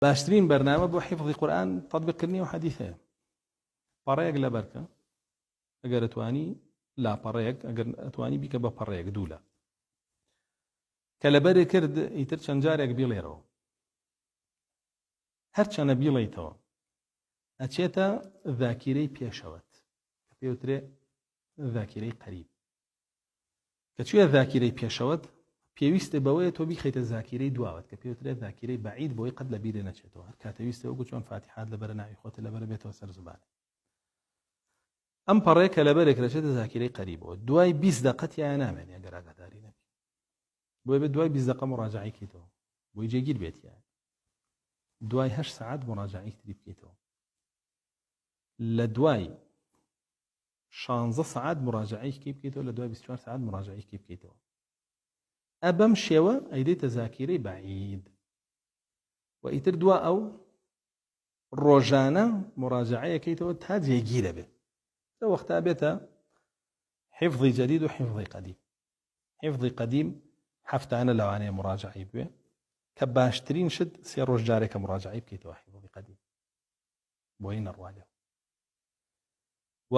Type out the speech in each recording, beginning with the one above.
باشترين برنامج بو حفظ قورآن تطبیق کردنی و حدیثه پەڕەیەک لە بەرکە ئەگەر ئەتوانی لا پەڕەیەک ئەگەر ئەتوانی بیکە بە پەڕەیەک دوولە کە لەبەرێ کرد ئیتر چەند جارێک بیڵێرەوە هەرچەنە بیڵێیتەوە ئەچێتە ذاکیرەی پێشەوەت کە پێوترێ ذاکیرەی قەریب کە چوویە ذاکیرەی پێشەوەت پێویستە بەوەیە تۆ بیخەیتە ذاکیرەی دواوت کە پێوترێ ذاکیرەی بەعید بۆی قەت لە بیرێ نەچێتەوە هەر کاتەویستە وەکو چۆن فاتحات لەبەرە ناوی خۆتە لەبەرە بێتەوە سەر زبانێ ئەم پەڕەیە کە لەبەرێک دەچێتە ذاکیرەی قەریبەوە دوای 20 دقەتیان نامێنێ ئەگەر ئاگاداری نەبی بۆیە بێت دوای 20 دقە مراجعەی بکەیتەوە بۆی جێگیر بێت یان دوای 8 ساعت مراجعەی تری بکەیتەوە لە دوای 16 ساعت مراجعەی بکەیتەوە لە دوای 24 ساعت مراجعەی بکەیتەوە ئەبەم شێوە ئەیدەیتە ذاکیرەی بەعید و ئیتر دوا ئەو ڕۆژانە مراجعەیەکەیتەوە تا جێگیرە بێت لە وەختا بێتە حفظی جەدید و حفظی قەدیم حفظی قەدیم هەفتانە لەوانەیە مراجعەی بوێ کە باشترین شت 3 ڕۆژ جارێکە مراجعەی بکەیتەوە حفظی قەدیم بۆی نەڕوالێەوە و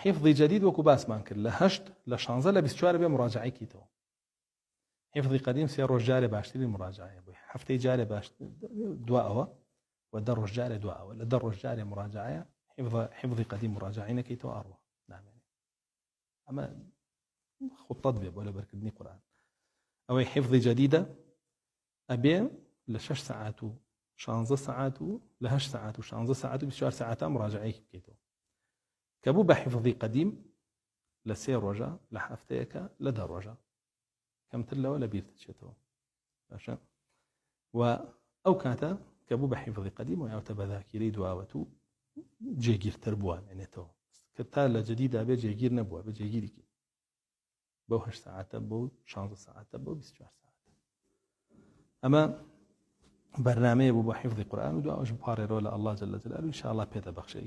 حفظی جەدید وەکو باسمان کرد لە 8 لە 16 لە 24 بێ مراجعەی کەیتەوە حفظی قەدیم 3 ڕۆژ جارێ باشترین مراجعەیە بووی هەفتەی جارێ باشتر دوا ئەوە و 10 ڕۆژ جارێ دوا ئەوە لە 10 ڕۆژ جارێ مراجعەیە حفظی قەدیم مراجعەی نەکەیتەوە ئەڕوا نامێنێ ئەمە خطەت بێ بۆ لەبەرکردنی قورئان ئەوەی حفظی جەدیدە ئەبێ لە 6 ساعات و 16 ساعات و لە 8 ساعات و 16 ساعات و 24 ساعت مراجعەی بکەیتەوە کە بوو بە حفظی قەدیم لە 3 ڕۆژە لە هەفتەیەکە لە 10 ڕۆژە کەمتر لەوە لە بیر دەچێتەوە باشە و ئەو کاتە کە بوو بە حفظی قەدیم و یاوتە بە ذاکیرەی دواوەت و جێگیرتر بووانێنێتەوە کە تا لە جەدیدا بێ جێگیر نەبووە بە جێگیرێکی بەو 8 ساعتە بەو 16 ساعتە بەو 24 ساعت ئەمە بەرنامەیە بوو بە حفظی قورئان و دواوەش بپارێرەوە لە ئەڵڵا جەل جەلالوهو ئینشاءالله پێدەبەخشێ